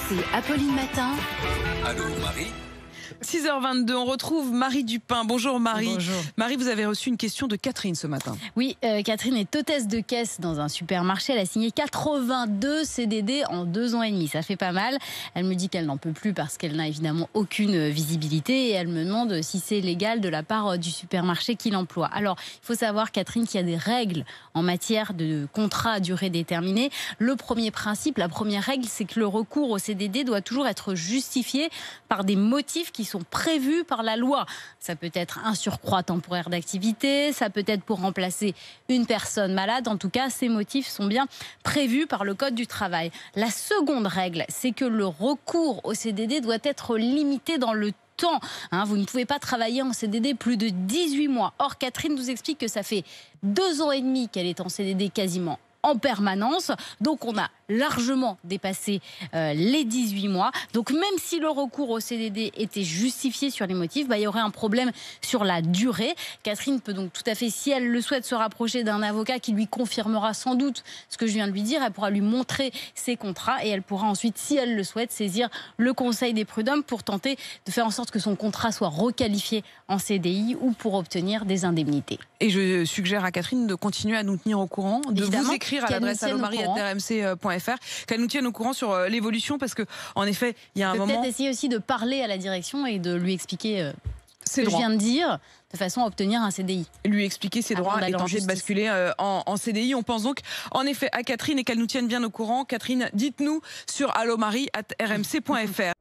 RMC, Apolline Matin. Allô Marie. 6h22, on retrouve Marie Dupin. Bonjour Marie. Bonjour. Marie, vous avez reçu une question de Catherine ce matin. Oui, Catherine est hôtesse de caisse dans un supermarché. Elle a signé 82 CDD en 2 ans et demi. Ça fait pas mal. Elle me dit qu'elle n'en peut plus parce qu'elle n'a évidemment aucune visibilité. Et elle me demande si c'est légal de la part du supermarché qui l'emploie. Alors, il faut savoir, Catherine, qu'il y a des règles en matière de contrat à durée déterminée. Le premier principe, la première règle, c'est que le recours au CDD doit toujours être justifié par des motifs qui sont prévus par la loi. Ça peut être un surcroît temporaire d'activité, ça peut être pour remplacer une personne malade. En tout cas, ces motifs sont bien prévus par le Code du travail. La seconde règle, c'est que le recours au CDD doit être limité dans le temps. Vous ne pouvez pas travailler en CDD plus de 18 mois. Or, Catherine nous explique que ça fait 2 ans et demi qu'elle est en CDD quasiment en permanence. Donc, on a largement dépassé les 18 mois. Donc, même si le recours au CDD était justifié sur les motifs, il y aurait un problème sur la durée. Catherine peut donc tout à fait, si elle le souhaite, se rapprocher d'un avocat qui lui confirmera sans doute ce que je viens de lui dire. Elle pourra lui montrer ses contrats et elle pourra ensuite, si elle le souhaite, saisir le Conseil des prud'hommes pour tenter de faire en sorte que son contrat soit requalifié en CDI ou pour obtenir des indemnités. Et je suggère à Catherine de continuer à nous tenir au courant, de Évidemment, vous écrire à l'adresse allomarie@rmc.fr, qu'elle nous tienne au courant sur l'évolution, parce que en effet, il y a un moment. Peut-être essayer aussi de parler à la direction et de lui expliquer ce que je droits. viens de dire, de façon à obtenir un CDI. Lui expliquer ses droits et tenter de basculer en CDI. On pense donc en effet à Catherine et qu'elle nous tienne bien au courant. Catherine, dites-nous sur allomarie@rmc.fr.